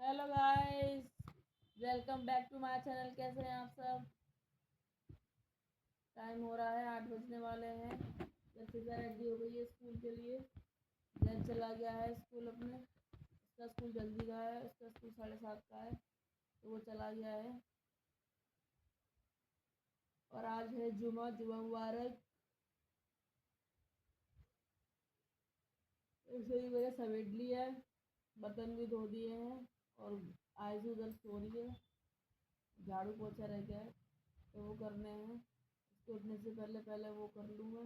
Hello guys, welcome back to my channel. कैसे हैं आप सब? टाइम हो रहा है, 8 बजने वाले हैं। जैसे रेडी हो गई है स्कूल के लिए। जैन चला गया है स्कूल अपने। उसका स्कूल जल्दी का है, उसका स्कूल 7:30 का है, तो वो चला गया है। और आज है जुमा जुमा मुबारक। इसलिए मैंने समेट लिया है, बर्तन भी धो दिए हैं और आज उधर सो रही है। झाड़ू पोछा रह गया है तो वो करने हैं। उसके उठने से पहले पहले वो कर लूँगा।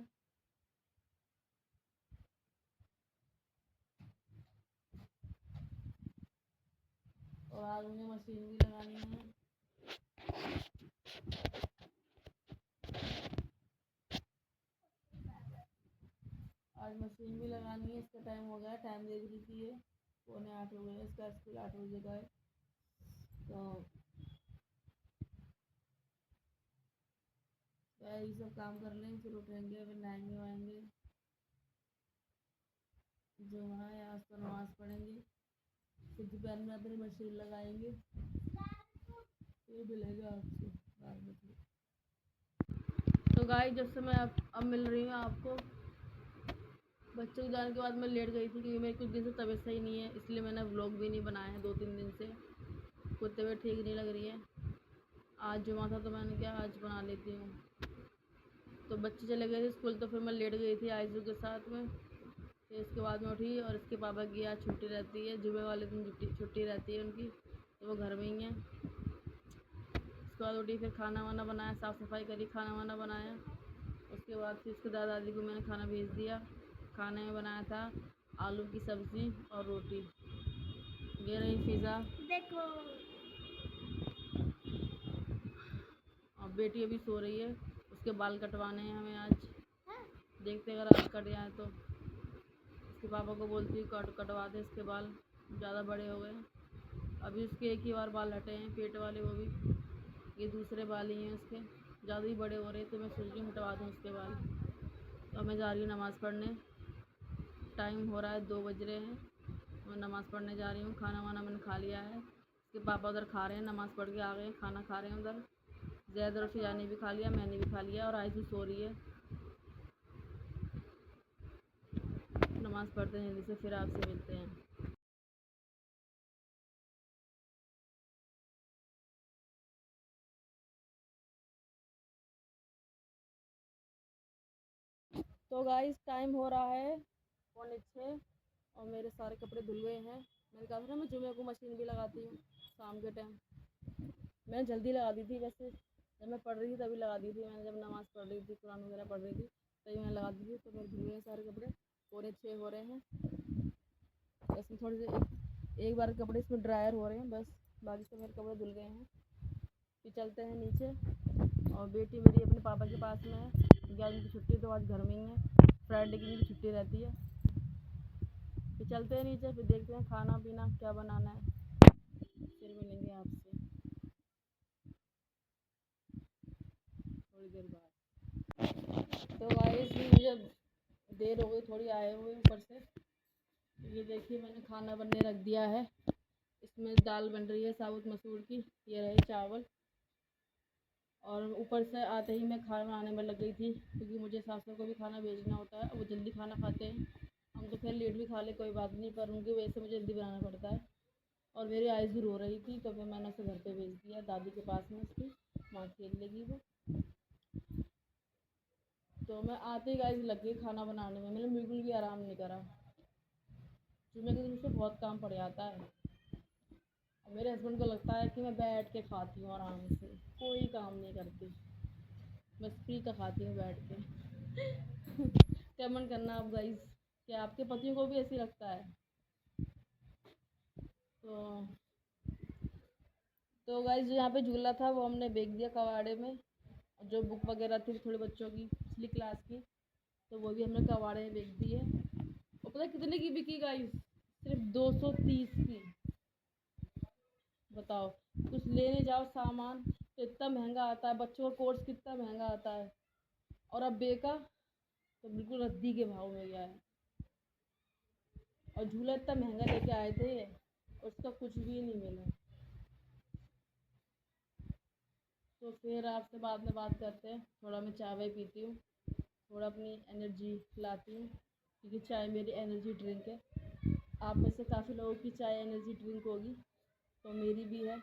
और आज मुझे मशीन भी लगानी है। आज मशीन भी लगानी है। इसका टाइम हो गया, टाइम देख रही थी ये 7:45 हो गए। इसका स्कूल 8 बजे का है, तो यही सब काम कर लेंगे, फिर उठेंगे, फिर नहाएंगे वाएंगे, जो वहाँ है आज पर नमाज़ पढ़ेंगे, फिर दोपहर में अपनी मशीन लगाएंगे। फिर मिलेगा आपसे बाद में। तो गाय जब से मैं अब मिल रही हूँ आपको। बच्चों के जाने के बाद मैं लेट गई थी क्योंकि मेरी कुछ दिन से तबीयत सही नहीं है, इसलिए मैंने व्लॉग भी नहीं बनाया है 2-3 दिन से। कोई तबीयत ठीक नहीं लग रही है। आज जुमा था तो मैंने क्या आज बना लेती हूँ। तो बच्चे चले गए थे स्कूल, तो फिर मैं लेट गई थी आयशु के साथ में। फिर इसके बाद में उठी और इसके पापा की आज छुट्टी रहती है, जुमे वाले दिन छुट्टी रहती है उनकी, तो वो घर में ही हैं। उसके बाद उठी, फिर खाना वाना बनाया, साफ़ सफाई करी, खाना वाना बनाया। उसके बाद फिर इसके दादा दादी को मैंने खाना भेज दिया। खाने में बनाया था आलू की सब्ज़ी और रोटी। ये रही फिज़ा देखो। और बेटी अभी सो रही है, उसके बाल कटवाने हैं हमें आज। देखते अगर आज कट जाए तो उसके पापा को बोलती हूँ कटवा दे इसके बाल, ज़्यादा बड़े हो गए। अभी उसके एक ही बार बाल हटे हैं, पेट वाले, वो भी ये दूसरे बाल ही हैं उसके, ज़्यादा ही बड़े हो रहे, तो मैं सोच रही हूँ हटवा दूँ उसके बाल। तो मैं जा रही हूँ नमाज़ पढ़ने। टाइम हो रहा है, 2 बज रहे हैं। मैं नमाज़ पढ़ने जा रही हूँ। खाना वाना मैंने खा लिया है। उसके पापा उधर खा रहे हैं, नमाज़ पढ़ के आ गए, खाना खा रहे हैं उधर। जैद और फिजा ने भी खा लिया, मैंने भी खा लिया, और आयशु सो रही है। नमाज़ पढ़ते हैं जल्दी से, फिर आपसे मिलते हैं। तो गाइस टाइम हो रहा है 5:45 और मेरे सारे कपड़े धुल गए हैं। मैंने कहा था ना मैं जुमे को मशीन भी लगाती हूँ शाम के टाइम। मैंने जल्दी लगा दी थी वैसे, जब मैं पढ़ रही थी तभी लगा दी थी मैंने, जब नमाज़ पढ़ रही थी, कुरान वगैरह पढ़ रही थी तभी मैंने लगा दी थी। तो मेरे धुल गए सारे कपड़े, 5:45 हो रहे हैं। इसमें थोड़ी देर एक बार कपड़े इसमें ड्रायर हो रहे हैं बस, बाकी सब मेरे कपड़े धुल गए हैं। फिर चलते हैं नीचे। और बेटी मेरी अपने पापा के पास में है, 11 की छुट्टी, तो आज घर में ही है। फ्राइडे की भी छुट्टी रहती है। फिर चलते हैं नीचे, फिर देखते हैं खाना पीना क्या बनाना है, फिर मिलेंगे आपसे थोड़ी देर बाद। तो गाइस मुझे देर हो गई थोड़ी आए हुए ऊपर से। ये देखिए मैंने खाना बनने रख दिया है। इसमें दाल बन रही है साबुत मसूर की, ये रहे चावल। और ऊपर से आते ही मैं खाना बनाने में लग गई थी क्योंकि मुझे सासू को भी खाना भेजना होता है। वो जल्दी खाना खाते हैं, हम तो खैर लेट भी खा ले कोई बात नहीं, पर उनकी वजह से मुझे जल्दी बनाना पड़ता है। और मेरी आइज़ भी रो रही थी, तो फिर मैंने उसे घर पे भेज दिया दादी के पास में, उसकी वहाँ खेल लेगी वो। तो मैं आते ही गाइस लग गई खाना बनाने में, मैंने बिल्कुल भी आराम नहीं करा। जुम्मे के दिन से बहुत काम पड़ जाता है। और मेरे हस्बैंड को लगता है कि मैं बैठ के खाती हूँ आराम से, कोई काम नहीं करती, बस फ्री का खाती हूँ बैठ के। कमेंट करना आप गाइस, क्या आपके पतियों को भी ऐसे लगता है? तो गाइस जो यहाँ पे झूला था वो हमने बेच दिया कबाड़े में। जो बुक वगैरह थी थोड़े बच्चों की पिछली क्लास की, तो वो भी हमने कबाड़े में बेच दी है। और पता है कितने की बिकी गाइस? सिर्फ 230 की। बताओ, कुछ लेने जाओ सामान तो इतना महंगा आता है, बच्चों का कोर्स कितना महंगा आता है, और अब बेका तो बिल्कुल रद्दी के भाव में गया है। और झूला इतना महंगा लेके आए थे, उसका कुछ भी नहीं मिला। तो फिर आपसे बाद में बात करते हैं। थोड़ा मैं चाय वाय पीती हूँ, थोड़ा अपनी एनर्जी लाती हूँ, क्योंकि चाय मेरी एनर्जी ड्रिंक है। आप में से काफ़ी लोगों की चाय एनर्जी ड्रिंक होगी, तो मेरी भी है।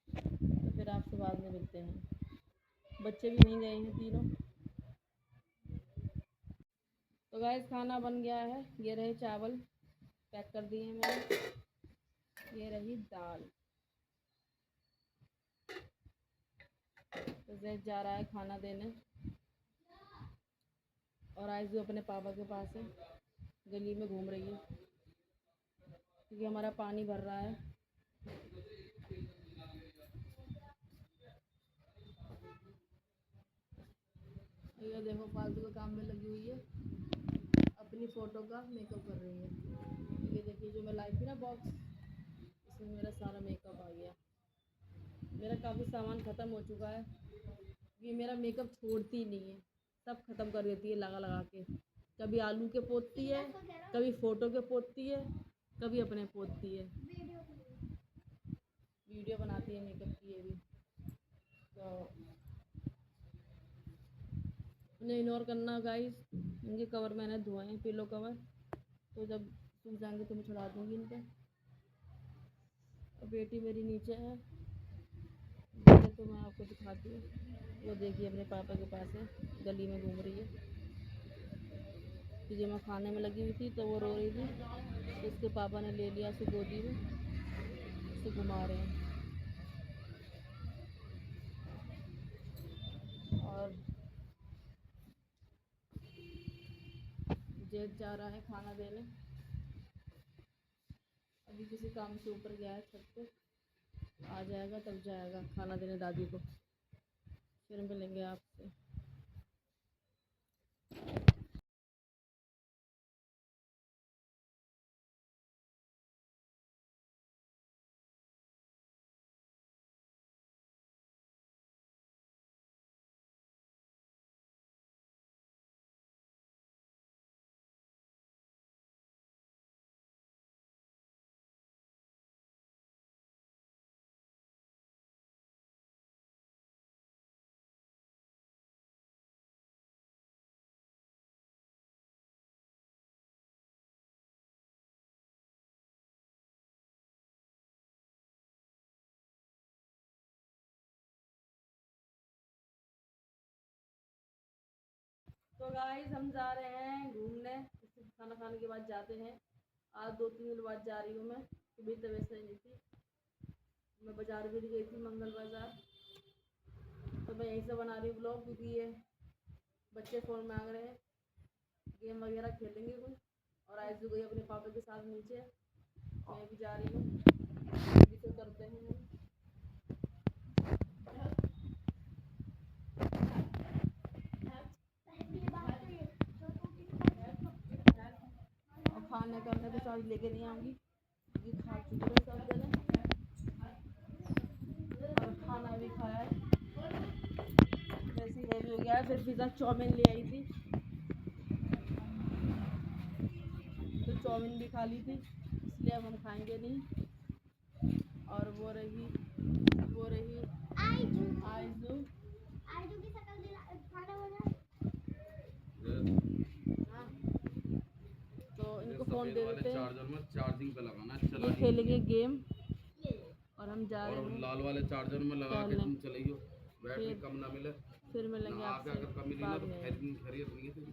तो फिर आपसे बाद में मिलते हैं। बच्चे भी नहीं गए हैं तीनों। तो गाइस खाना बन गया है। ये रहे चावल, पैक कर दिए हैं मैंने। ये रही दाल। तो जैद जा रहा है खाना देने, और आइज़ू अपने पापा के पास है, गली में घूम रही है, क्योंकि हमारा पानी भर रहा है। ये देखो फालतू के काम में लगी हुई है, अपनी फ़ोटो का मेकअप कर रही है। ये देखिए जो मैं लाई थी ना बॉक्स, इसमें मेरा सारा मेकअप आ गया। मेरा काफ़ी सामान ख़त्म हो चुका है। ये मेरा मेकअप छोड़ती ही नहीं है, सब ख़त्म कर देती है लगा लगा के। कभी आलू के पोतती है, कभी फ़ोटो के पोतती है, कभी अपने पोतती है। वीडियो बनाती है मेकअप की ये भी। तो उन्हें इग्नोर करना गाइस। इनके कवर मैंने धोए हैं, पिलो कवर, तो जब सूख जाएंगे तो मैं छुड़ा दूँगी इनको। और बेटी मेरी नीचे है, तो मैं आपको दिखाती हूँ। वो देखिए अपने पापा के पास है, गली में घूम रही है। कि जब मैं खाने में लगी हुई थी तो वो रो रही थी, तो उसके पापा ने ले लिया उसे गोदी में, उसे घुमा रहे हैं। और जेद जा रहा है खाना देने, अभी किसी काम से ऊपर गया है छत पे, आ जाएगा तब जाएगा खाना देने दादी को। फिर मिलेंगे आपसे। तो गाइस हम जा रहे हैं घूमने, खाना खाने के बाद जाते हैं। आज 2-3 दिन बाद जा रही हूँ मैं, सुबह तबीयत सही नहीं थी। मैं बाज़ार भी गई थी, मंगल बाज़ार। तो मैं यहीं से बना रही हूँ ब्लॉग, क्योंकि ये बच्चे फ़ोन मांग रहे हैं, गेम वगैरह खेलेंगे कुछ। और आइज़ू गई अपने पापा के साथ नीचे, मैं भी जा रही हूँ। अभी तो करते हैं हम। और खाने करने तो साथ लेके नहीं आऊँगी, क्योंकि खा चुके हैं सब जने, और खाना भी खाया है, वैसे ही हेवी हो गया है। फिर पिज़्ज़ा चाउमीन ले आई थी, तो चाउमीन भी खा ली थी, इसलिए अब हम खाएंगे नहीं। और वो रही आइज़ू की शक्ल दिला खाना बना। हाँ, तो इनको फ़ोन दे देते हैं, चार्जर में चार्जिंग पे लगाना, ये खेलेंगे गेम, और हम जा रहे और हैं लाल वाले चार्जर में लगा के तुम चलियो, बैटरी फिर कम ना मिले। फिर मिलेंगे ना आके आपसे अगर कम मिली ना बाद तो में। खरीद नहीं थी।